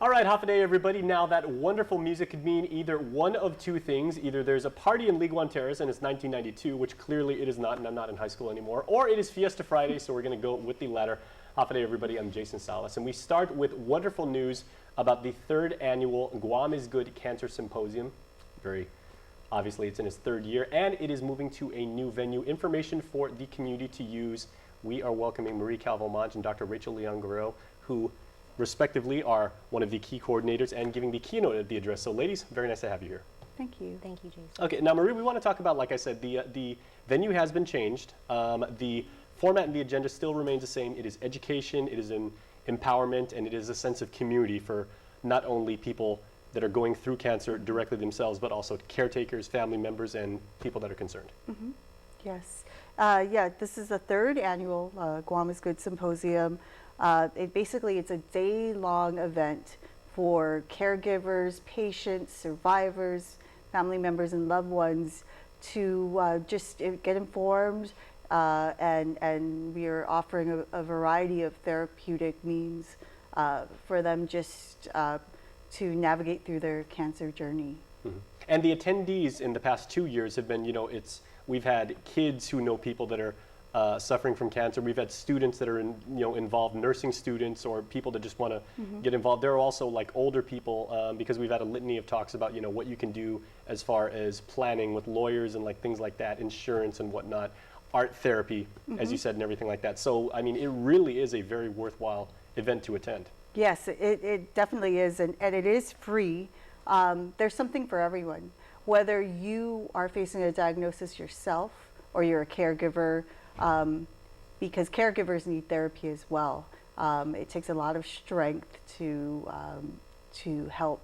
All right, half a day, everybody. Now, that wonderful music could mean either one of two things. Either there's a party in League One Terrace and it's 1992, which clearly it is not, and I'm not in high school anymore, or it is Fiesta Friday, so we're going to go with the latter. Half a day, everybody. I'm Jason Salas, and we start with wonderful news about the 3rd annual Guam is Good Cancer Symposium. Very obviously, it's in its 3rd year, and it is moving to a new venue. Information for the community to use. We are welcoming Marie Calvo-Monge and Dr. Rachel Leon-Guerrero, who respectively are one of the key coordinators and giving the keynote at the address. So ladies, very nice to have you here. Thank you. Thank you, Jason. Okay, now Marie, we want to talk about, like I said, the venue has been changed. The format and the agenda still remains the same. It is education, it is an empowerment, and it is a sense of community for not only people that are going through cancer directly themselves, but also caretakers, family members, and people that are concerned. Mm-hmm. Yes. This is the 3rd annual Guam is Good Symposium. It's a day-long event for caregivers, patients, survivors, family members, and loved ones to just get informed, and we are offering a variety of therapeutic means for them just to navigate through their cancer journey. Mm-hmm. And the attendees in the past 2 years have been, we've had kids who know people that are suffering from cancer. We've had students that are involved, nursing students or people that just want to get involved. There are also like older people because we've had a litany of talks about what you can do as far as planning with lawyers and like things like that, insurance and whatnot, art therapy, as you said, and everything like that. So I mean, it really is a very worthwhile event to attend. Yes, it definitely is, and it is free. There's something for everyone, whether you are facing a diagnosis yourself or you're a caregiver. Because caregivers need therapy as well. It takes a lot of strength to help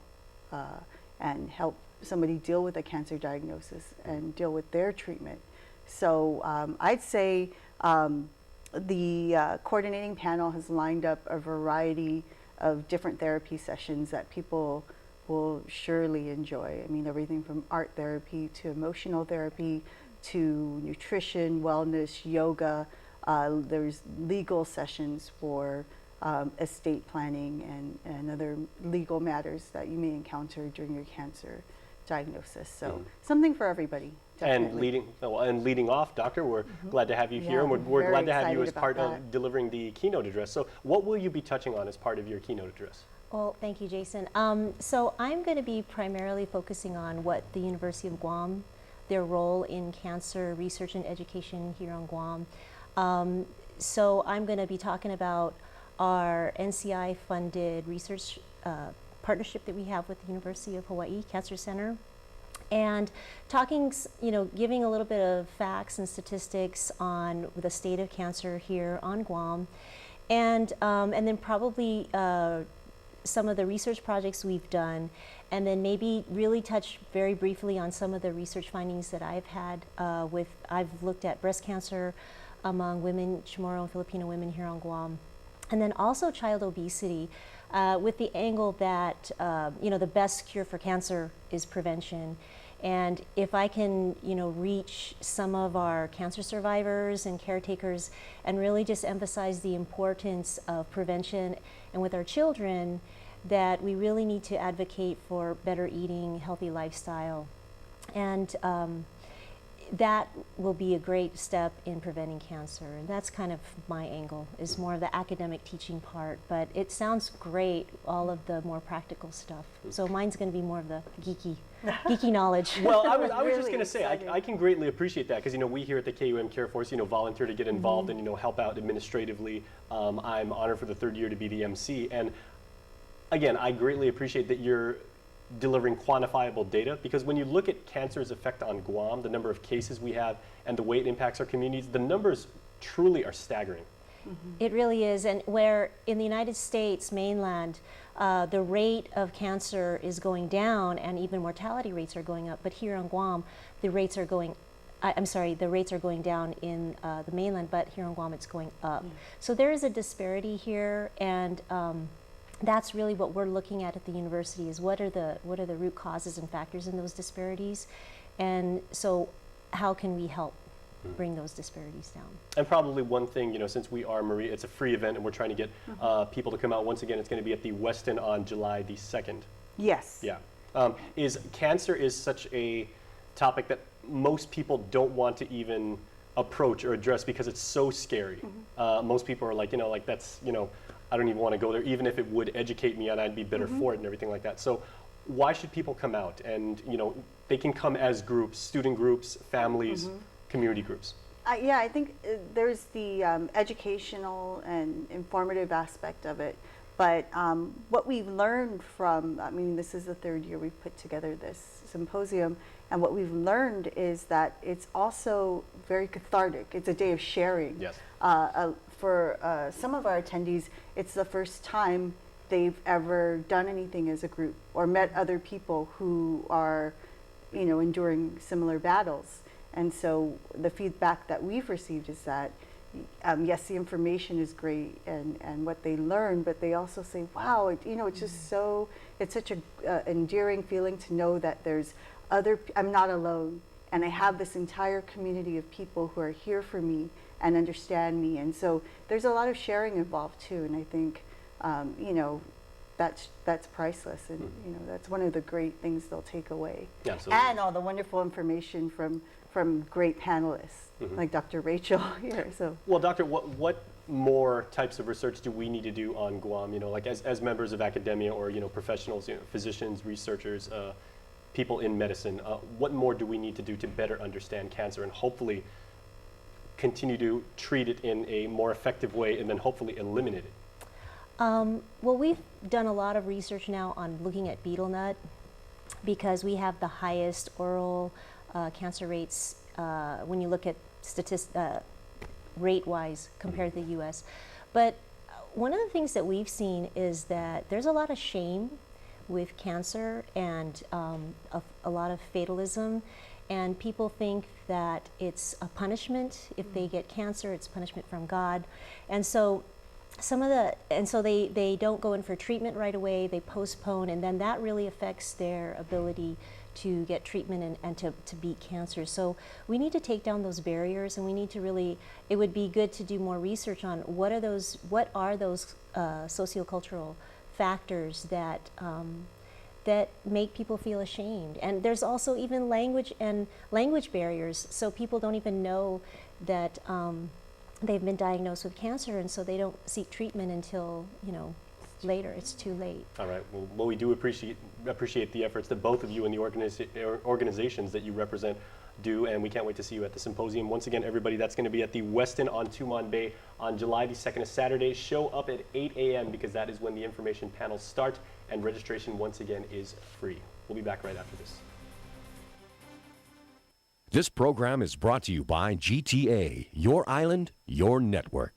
and help somebody deal with a cancer diagnosis and deal with their treatment. So I'd say the coordinating panel has lined up a variety of different therapy sessions that people will surely enjoy. I mean, everything from art therapy to emotional therapy to nutrition, wellness, yoga. There's legal sessions for estate planning and other legal matters that you may encounter during your cancer diagnosis. So something for everybody. Definitely. And leading off, Doctor, we're glad to have you here, and we're glad to have you as part of delivering the keynote address. So what will you be touching on as part of your keynote address? Well, thank you, Jason. So I'm going to be primarily focusing on what the University of Guam, their role in cancer research and education here on Guam. So I'm going to be talking about our NCI-funded research partnership that we have with the University of Hawaii Cancer Center, and talking, giving a little bit of facts and statistics on the state of cancer here on Guam, and then probably some of the research projects we've done, and then maybe really touch very briefly on some of the research findings that I've had I've looked at breast cancer among women, Chamorro and Filipino women here on Guam, and then also child obesity with the angle that, the best cure for cancer is prevention. And if I can, reach some of our cancer survivors and caretakers and really just emphasize the importance of prevention, and with our children, that we really need to advocate for better eating, healthy lifestyle. And that will be a great step in preventing cancer. And that's kind of my angle, is more of the academic teaching part. But it sounds great, all of the more practical stuff. So mine's going to be more of the geeky knowledge. Well, I was just going to say, I can greatly appreciate that, because we here at the KUM Care Force, volunteer to get involved and help out administratively. I'm honored for the 3rd year to be the MC, and again, I greatly appreciate that you're delivering quantifiable data, because when you look at cancer's effect on Guam, the number of cases we have and the way it impacts our communities, the numbers truly are staggering. It really is, and where in the United States mainland, the rate of cancer is going down and even mortality rates are going up, but here on Guam, the rates are going the rates are going down in the mainland, but here on Guam it's going up. So there is a disparity here, and that's really what we're looking at the university, is what are the root causes and factors in those disparities, and so how can we help bring those disparities down. And probably one thing, since we are Marie, it's a free event and we're trying to get people to come out. Once again, it's going to be at the Westin on July the 2nd. Yes. Yeah. Cancer is such a topic that most people don't want to even approach or address because it's so scary. Most people are like, that's, I don't even want to go there, even if it would educate me and I'd be better for it and everything like that. So why should people come out? And, they can come as groups, student groups, families, community groups. Yeah, I think there's the educational and informative aspect of it. But what we've learned from, this is the third year we've put together this symposium, and what we've learned is that it's also very cathartic. It's a day of sharing. Yes. For some of our attendees, it's the first time they've ever done anything as a group or met other people who are, enduring similar battles. And so the feedback that we've received is that, yes, the information is great and what they learn, but they also say, wow, it's just it's such a endearing feeling to know that there's I'm not alone, and I have this entire community of people who are here for me and understand me. And so there's a lot of sharing involved too, and I think, that's priceless, and that's one of the great things they'll take away. Absolutely. And all the wonderful information from great panelists like Dr. Rachel here. So, well, Doctor, what more types of research do we need to do on Guam? Like as members of academia or professionals, physicians, researchers, people in medicine. What more do we need to do to better understand cancer and hopefully continue to treat it in a more effective way, and then hopefully eliminate it? Well, we've done a lot of research now on looking at betel nut because we have the highest oral cancer rates when you look at rate-wise compared to the U.S. But one of the things that we've seen is that there's a lot of shame with cancer and a lot of fatalism, and people think that it's a punishment. If they get cancer, it's punishment from God. And so they don't go in for treatment right away, they postpone, and then that really affects their ability to get treatment and to beat cancer. So we need to take down those barriers, and we need to really, it would be good to do more research on what are those sociocultural factors that make people feel ashamed. And there's also even language barriers, so people don't even know that they've been diagnosed with cancer, and so they don't seek treatment until later. It's too late. All right. Well, we do appreciate the efforts that both of you and the organizations that you represent do, and we can't wait to see you at the symposium. Once again, everybody, that's going to be at the Westin on Tumon Bay on July the 2nd, a Saturday. Show up at 8 a.m. because that is when the information panels start, and registration once again is free. We'll be back right after this. This program is brought to you by GTA, your island, your network.